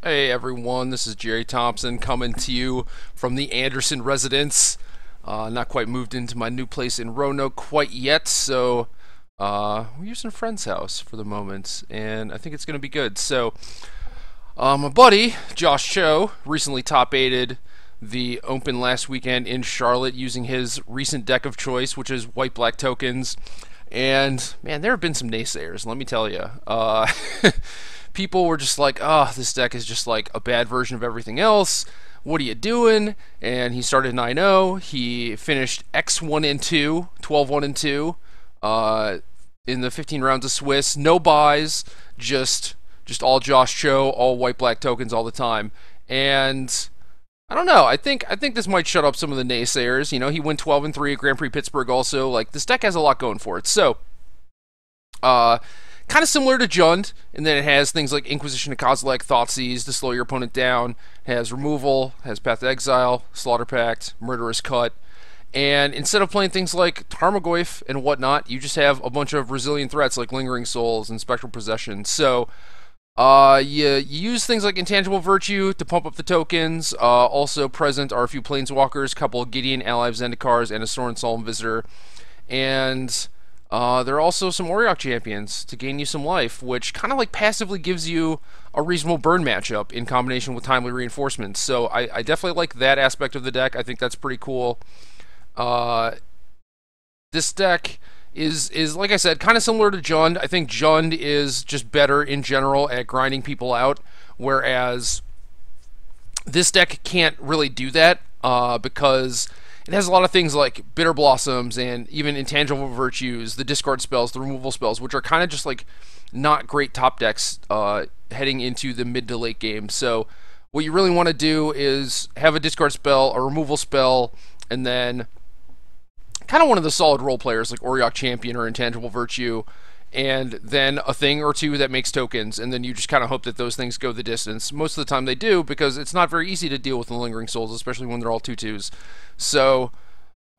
Hey everyone, this is Gerry Thompson coming to you from the Anderson residence. Not quite moved into my new place in Roanoke quite yet, so we're using a friend's house for the moment, and I think it's going to be good. So, my buddy, Josh Cho, recently top-aided the Open last weekend in Charlotte using his recent deck of choice, which is white-black tokens. And, man, there have been some naysayers, let me tell you. People were just like, oh, this deck is just like a bad version of everything else. What are you doing? And he started 9-0. He finished X1 and 2, 12-1 and 2 in the 15 rounds of Swiss. No buys, just all Josh Cho, all white-black tokens all the time. And I don't know. I think this might shut up some of the naysayers. You know, he went 12 and 3 at Grand Prix Pittsburgh also. Like, this deck has a lot going for it. So, kind of similar to Jund, and then it has things like Inquisition of Kozilek, Thoughtseize to slow your opponent down, has Removal, has Path to Exile, Slaughter Pact, Murderous Cut, and instead of playing things like Tarmogoyf and whatnot, you just have a bunch of resilient threats like Lingering Souls and Spectral Possession. So, you use things like Intangible Virtue to pump up the tokens. Also present are a few Planeswalkers, a couple of Gideon, Ally of Zendikars, and a Sorin Solemn Visitor, and there are also some Auriok champions to gain you some life, which kind of like passively gives you a reasonable burn matchup in combination with timely reinforcements. So I definitely like that aspect of the deck. I think that's pretty cool. This deck is like I said, kind of similar to Jund. I think Jund is just better in general at grinding people out, whereas this deck can't really do that because it has a lot of things like Bitter Blossoms and even Intangible Virtues, the discard spells, the removal spells, which are kind of just like not great top decks heading into the mid to late game. So what you really want to do is have a discard spell, a removal spell, and then kind of one of the solid role players like Auriok Champion or Intangible Virtue, and then a thing or two that makes tokens, and then you just kind of hope that those things go the distance. Most of the time they do, because it's not very easy to deal with the Lingering Souls, especially when they're all 2/2s. So,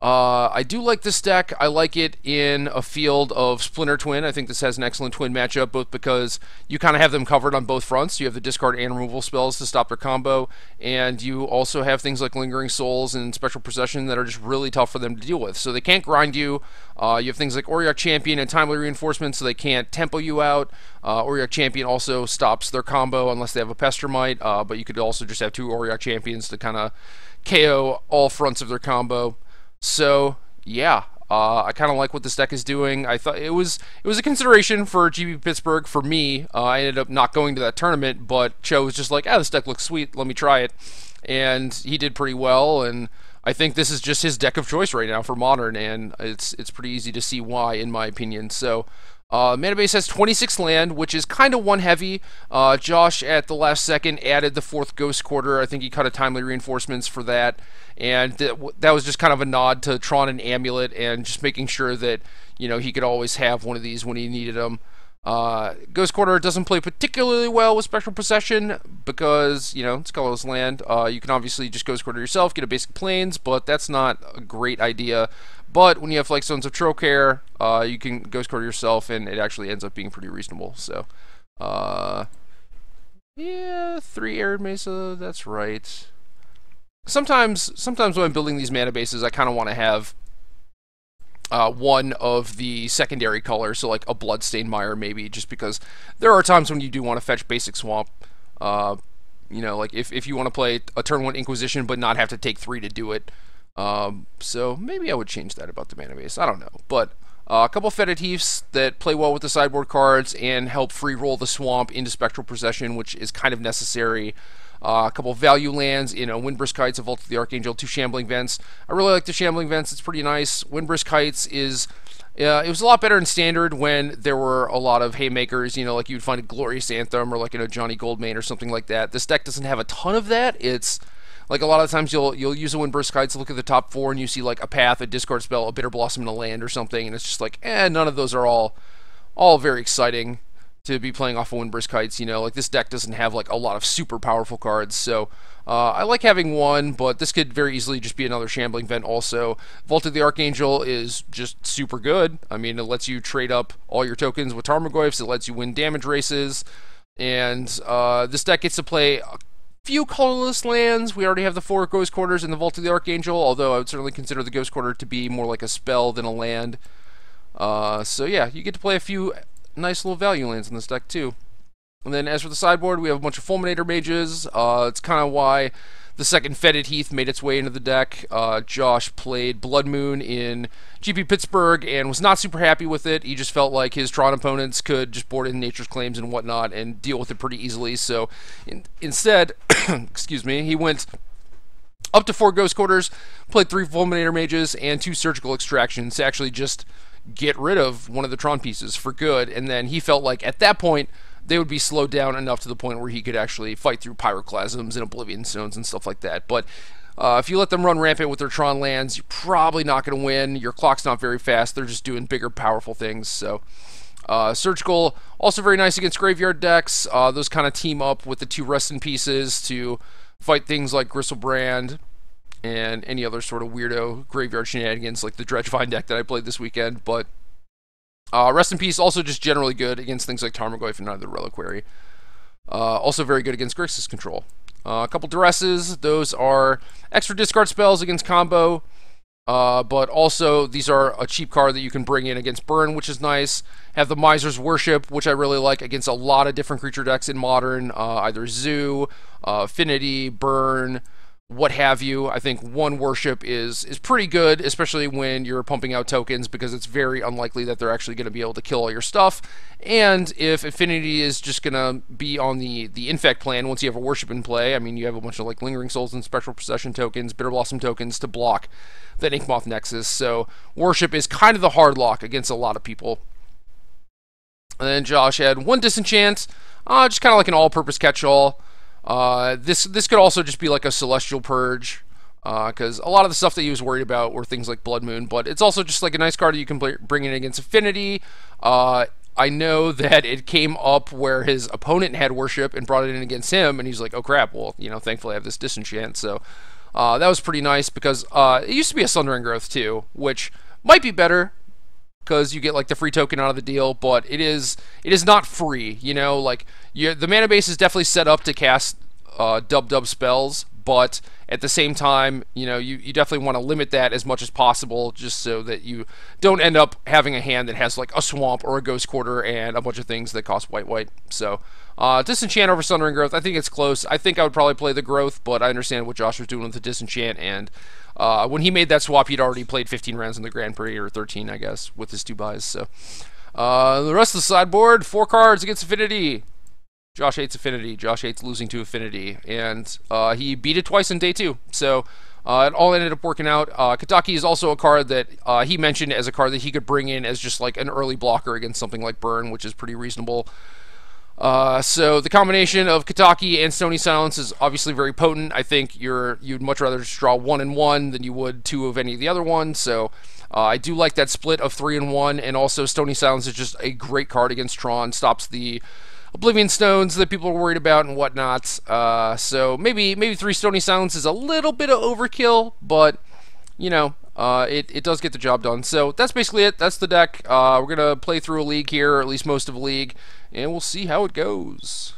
I do like this deck. I like it in a field of Splinter Twin. I think this has an excellent twin matchup, both because you kind of have them covered on both fronts. You have the discard and removal spells to stop their combo, and you also have things like Lingering Souls and Spectral Possession that are just really tough for them to deal with. So they can't grind you. You have things like Auriok Champion and Timely Reinforcement, so they can't tempo you out. Auriok Champion also stops their combo unless they have a Pestermite, but you could also just have two Auriok Champions to kind of KO all fronts of their combo. So yeah, I kind of like what this deck is doing. I thought it was a consideration for GP Pittsburgh for me. I ended up not going to that tournament, but Cho was just like, "Ah, this deck looks sweet. Let me try it," and he did pretty well. And I think this is just his deck of choice right now for Modern, and it's pretty easy to see why, in my opinion. So. Mana base has 26 land, which is kind of one heavy. Josh, at the last second, added the 4th Ghost Quarter. I think he cut a Timely Reinforcements for that. And that was just kind of a nod to Tron and Amulet and just making sure that, you know, he could always have one of these when he needed them. Ghost Quarter doesn't play particularly well with Spectral Possession because, you know, it's colorless land. You can obviously just Ghost Quarter yourself, get a basic Plains, but that's not a great idea. But when you have like Stones of Trocare, you can Ghost Quarter yourself, and it actually ends up being pretty reasonable. So, yeah, 3 Arid Mesa, that's right. Sometimes when I'm building these mana bases, I kind of want to have one of the secondary colors, so like a Bloodstained Mire maybe, just because there are times when you do want to fetch basic Swamp. You know, like if you want to play a turn 1 Inquisition but not have to take 3 to do it. So maybe I would change that about the mana base. I don't know. But a couple Fetid Heaths that play well with the sideboard cards and help free roll the Swamp into Spectral Possession, which is kind of necessary. A couple value lands, you know, Windbrisk Heights, a Vault of the Archangel, 2 Shambling Vents. I really like the Shambling Vents. It's pretty nice. Windbrisk Heights is... it was a lot better in Standard when there were a lot of Haymakers, you know, like you'd find a Glorious Anthem or like, you know, Johnny Goldmane or something like that. This deck doesn't have a ton of that. It's... like, a lot of times you'll use a Windburst Kites to look at the top 4, and you see, like, a Path, a Discard Spell, a Bitter Blossom, and a land or something, and it's just like, none of those are all very exciting to be playing off of Windburst Kites, you know? Like, this deck doesn't have, like, a lot of super powerful cards, so I like having one, but this could very easily just be another Shambling Vent also. Vault of the Archangel is just super good. I mean, it lets you trade up all your tokens with Tarmogoyfs, it lets you win damage races. And this deck gets to play a few colorless lands. We already have the 4 Ghost Quarters and the Vault of the Archangel, although I would certainly consider the Ghost Quarter to be more like a spell than a land. So yeah, you get to play a few nice little value lands in this deck too. And then as for the sideboard, we have a bunch of Fulminator Mages. It's kind of why the second Fetid Heath made its way into the deck. Josh played Blood Moon in GP Pittsburgh and was not super happy with it. He just felt like his Tron opponents could just board in Nature's Claims and whatnot and deal with it pretty easily. So instead, excuse me, he went up to 4 Ghost Quarters, played 3 Fulminator Mages, and 2 Surgical Extractions to actually just get rid of one of the Tron pieces for good. And then he felt like at that point, they would be slowed down enough to the point where he could actually fight through Pyroclasms and Oblivion Stones and stuff like that. But if you let them run rampant with their Tron lands, you're probably not going to win. Your clock's not very fast. They're just doing bigger, powerful things. So Surgical, also very nice against graveyard decks. Those kind of team up with the 2 Resting Pieces to fight things like Gristlebrand and any other sort of weirdo graveyard shenanigans like the Dredgevine deck that I played this weekend. But Rest in Peace, also just generally good against things like Tarmogoyf and Another Reliquary. Also very good against Grixis control. A couple Duresses, those are extra discard spells against combo, but also these are a cheap card that you can bring in against Burn, which is nice. Have the Miser's Worship, which I really like against a lot of different creature decks in Modern, either Zoo, Affinity, Burn, what have you. I think 1 Worship is pretty good, especially when you're pumping out tokens, because it's very unlikely that they're actually going to be able to kill all your stuff. And if Affinity is just going to be on the Infect plan once you have a Worship in play, I mean, you have a bunch of like Lingering Souls and Spectral Procession tokens, Bitter Blossom tokens to block that Inkmoth Nexus. So Worship is kind of the hard lock against a lot of people. And then Josh had 1 Disenchant, just kind of like an all-purpose catch-all. This could also just be like a Celestial Purge, because a lot of the stuff that he was worried about were things like Blood Moon, but it's also just like a nice card that you can bring in against Affinity. I know that it came up where his opponent had Worship and brought it in against him, and he's like, oh crap, well, you know, thankfully I have this Disenchant, so that was pretty nice, because it used to be a Sundering Growth too, which might be better, because you get like the free token out of the deal, but it is not free, you know, like the mana base is definitely set up to cast dub spells, but at the same time, you know, you definitely want to limit that as much as possible, just so that you don't end up having a hand that has like a Swamp or a Ghost Quarter and a bunch of things that cost white. So Disenchant over Sundering Growth, I think it's close. I think I would probably play the Growth, but I understand what Josh was doing with the Disenchant, and when he made that swap, he'd already played 15 rounds in the Grand Prix, or 13, I guess, with his 2 buys. So the rest of the sideboard, 4 cards against Affinity. Josh hates Affinity. Josh hates losing to Affinity, and he beat it twice in day 2. So it all ended up working out. Kataki is also a card that he mentioned as a card that he could bring in as just like an early blocker against something like Burn, which is pretty reasonable. So the combination of Kataki and Stony Silence is obviously very potent. I think you'd much rather just draw 1 and 1 than you would 2 of any of the other ones. So I do like that split of 3 and 1, and also Stony Silence is just a great card against Tron. Stops the Oblivion Stones that people are worried about and whatnot. So maybe 3 Stony Silence is a little bit of overkill, but you know, it does get the job done. So that's basically it. That's the deck. We're gonna play through a league here, or at least most of a league, and we'll see how it goes.